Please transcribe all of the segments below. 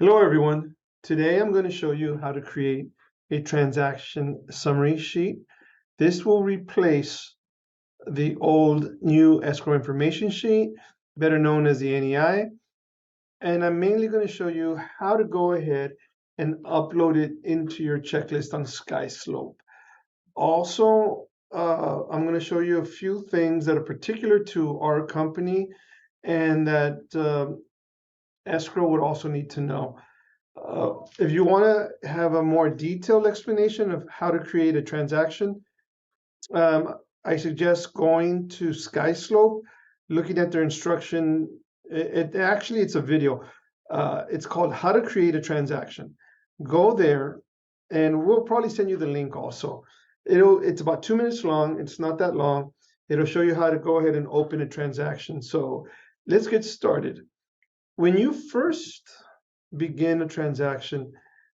Hello everyone. Today I'm going to show you how to create a transaction summary sheet. This will replace the old new escrow information sheet, better known as the NEI. And I'm mainly going to show you how to go ahead and upload it into your checklist on SkySlope. Also, I'm going to show you a few things that are particular to our company and that escrow would also need to know. If you want to have a more detailed explanation of how to create a transaction, um, I suggest going to SkySlope, looking at their instruction. Actually, it's a video. It's called How to Create a Transaction. Go there, and we'll probably send you the link also. It's about 2 minutes long. It's not that long. It'll show you how to go ahead and open a transaction. So let's get started. When you first begin a transaction,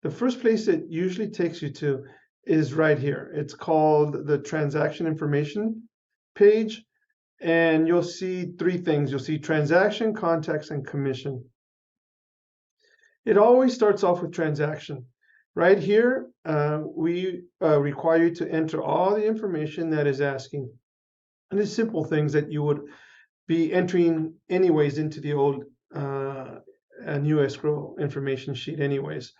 the first place it usually takes you to is right here. It's called the transaction information page, and you'll see three things. You'll see transaction, context, and commission. It always starts off with transaction. Right here, we require you to enter all the information that is asking. And the simple things that you would be entering anyways into the old new escrow information sheet anyways.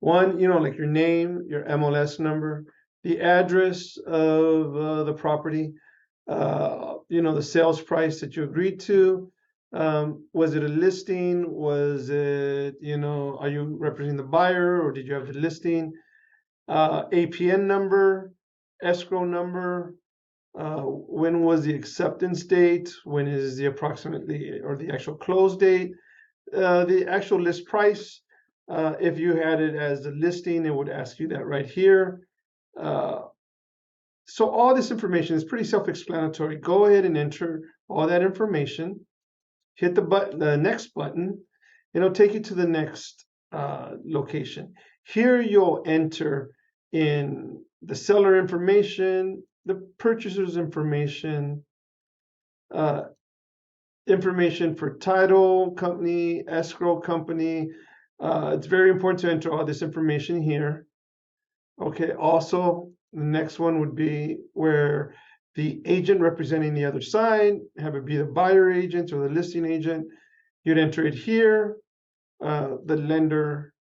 One, like your name, your MLS number, the address of the property, the sales price that you agreed to. Was it a listing? Was it, are you representing the buyer or did you have the listing? APN number, escrow number, when was the acceptance date? When is the approximately or the actual close date? The actual list price. If you had it as the listing, it would ask you that right here. So all this information is pretty self-explanatory. Go ahead and enter all that information. Hit the next button. It'll take you to the next location. Here you'll enter in the seller information, the purchaser's information, information for title company, escrow company. It's very important to enter all this information here. Okay, also, the next one would be where the agent representing the other side, have it be the buyer agent or the listing agent. You'd enter it here. The lender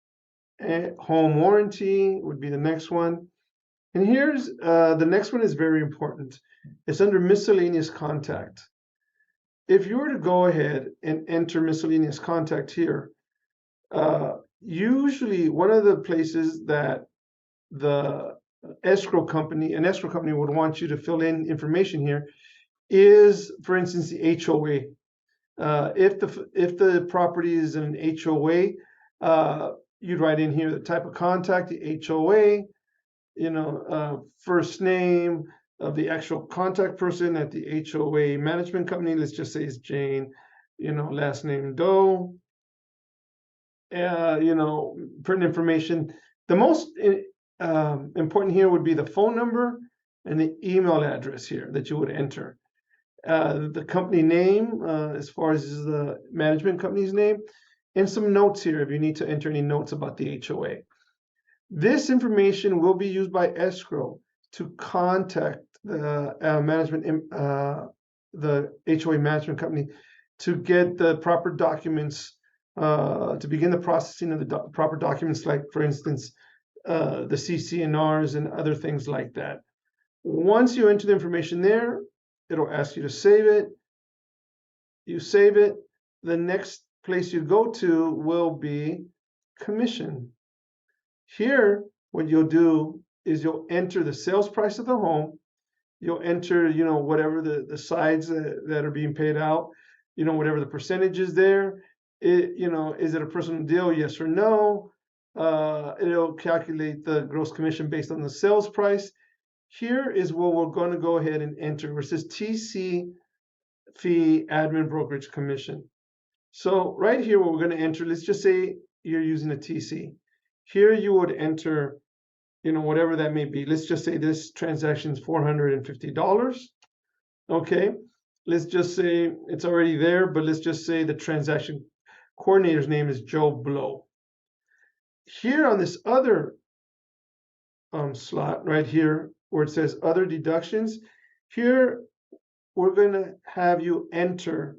home warranty would be the next one. And here's the next one is very important. It's under miscellaneous contact. If you were to go ahead and enter miscellaneous contact here, usually one of the places that an escrow company would want you to fill in information here is, for instance, the HOA. If the property is an HOA, you'd write in here the type of contact, the HOA, first name of the actual contact person at the HOA management company. Let's just say it's Jane, last name Doe. Pertinent information. The most important here would be the phone number and the email address here that you would enter. The company name, as far as the management company's name, and some notes here if you need to enter any notes about the HOA. This information will be used by escrow to contact the the HOA management company to get the proper documents, to begin the processing of the proper documents, like, for instance, the CC&Rs and other things like that. Once you enter the information there, it'll ask you to save it. You save it. The next place you go to will be commission. Here, what you'll do is you'll enter the sales price of the home. You'll enter, whatever the sides that are being paid out, whatever the percentage is there. Is it a personal deal? Yes or no? It'll calculate the gross commission based on the sales price. Here is where we're going to go ahead and enter, where it says TC fee admin brokerage commission. So right here, what we're going to enter, let's just say you're using a TC. Here you would enter, whatever that may be. Let's just say this transaction is $450. Okay, let's just say it's already there, but let's just say the transaction coordinator's name is Joe Blow. Here on this other slot right here where it says other deductions, here we're going to have you enter,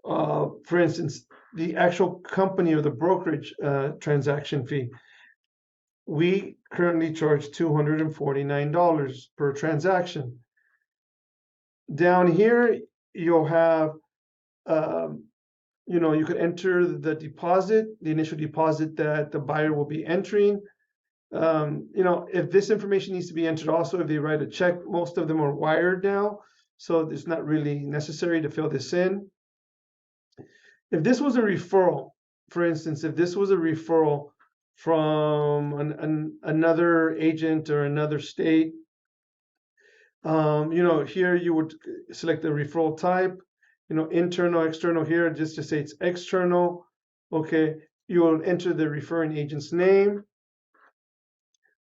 for instance, the actual company or the brokerage transaction fee. We currently charge $249 per transaction. Down here, you'll have, you could enter the deposit, the initial deposit that the buyer will be entering. If this information needs to be entered also, if they write a check, most of them are wired now, so it's not really necessary to fill this in. If this was a referral, for instance, if this was a referral from another agent or another state, here you would select the referral type, internal, external here, just to say it's external. Okay, you will enter the referring agent's name,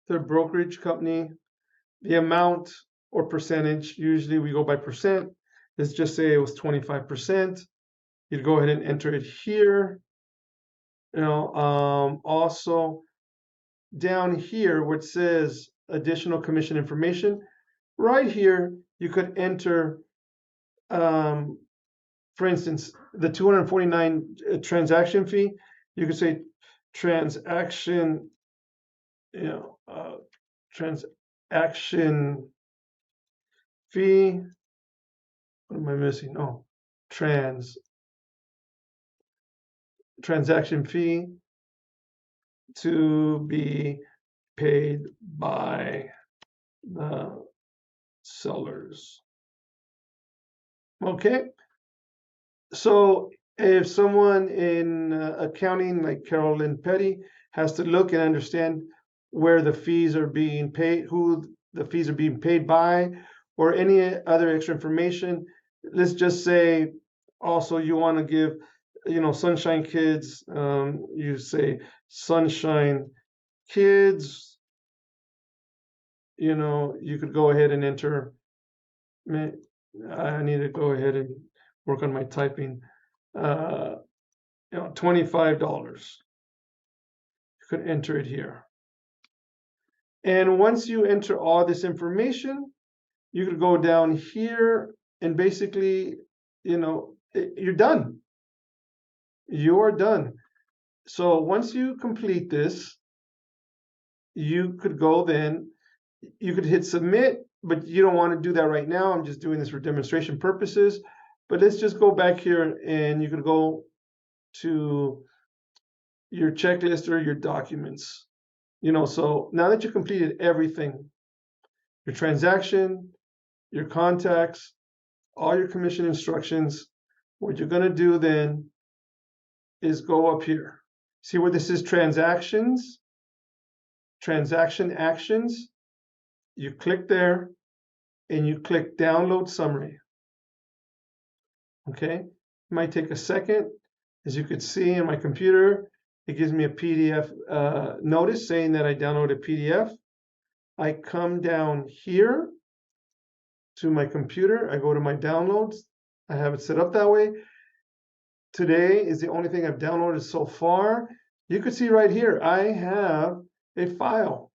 the brokerage company, the amount or percentage. Usually we go by percent. Let's just say it was 25%. You'd go ahead and enter it here. Also down here where it says additional commission information, right here you could enter, for instance, the 249 transaction fee. You could say transaction, transaction fee. What am I missing? Oh, transaction fee to be paid by the sellers. Okay, so if someone in accounting like Carolyn Petty has to look and understand where the fees are being paid, who the fees are being paid by, or any other extra information, let's just say also you want to give, Sunshine Kids, you say Sunshine Kids, you could go ahead and enter. I need to go ahead and work on my typing. $25. You could enter it here. And once you enter all this information, you could go down here and basically, you're done. You are done. So once you complete this, you could go then, you could hit submit, but you don't want to do that right now. I'm just doing this for demonstration purposes. But let's just go back here and you could go to your checklist or your documents. So now that you completed everything, your transaction, your contacts, all your commission instructions, what you're going to do then is go up here. See where this is transactions, transaction actions. You click there and you click download summary. Okay, it might take a second. As you could see in my computer, it gives me a PDF notice saying that I downloaded a PDF. I come down here to my computer. I go to my downloads. I have it set up that way. Today is the only thing I've downloaded so far. You can see right here, I have a file.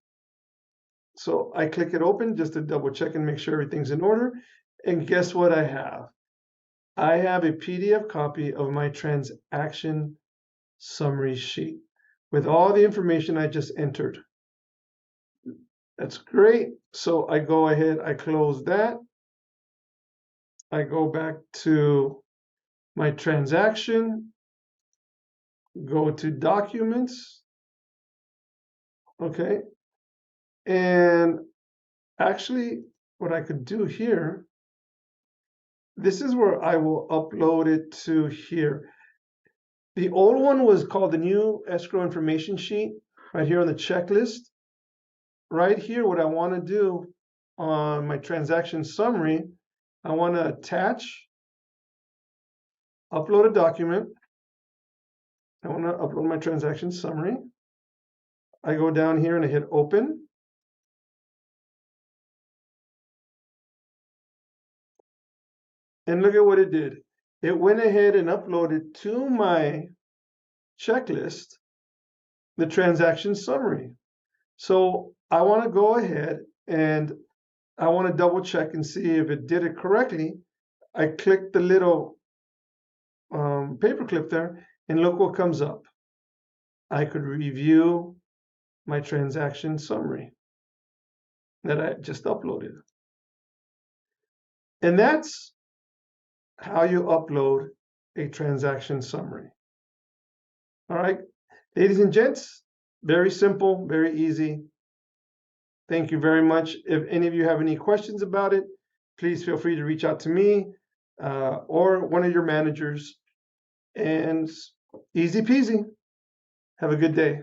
So I click it open just to double check and make sure everything's in order. And guess what I have? I have a PDF copy of my transaction summary sheet with all the information I just entered. That's great. So I go ahead, I close that. I go back to my transaction, go to documents. Okay. And actually, what I could do here, this is where I will upload it to here. The old one was called the new escrow information sheet right here on the checklist. Right here, what I want to do on my transaction summary, I want to attach, upload a document. I want to upload my transaction summary. I go down here and I hit open. And look at what it did. It went ahead and uploaded to my checklist the transaction summary. So I want to go ahead and I want to double check and see if it did it correctly. I click the little paperclip there and look what comes up. I could review my transaction summary that I just uploaded. And that's how you upload a transaction summary. All right, ladies and gents, very simple, very easy. Thank you very much. If any of you have any questions about it, please feel free to reach out to me or one of your managers. And easy peasy. Have a good day.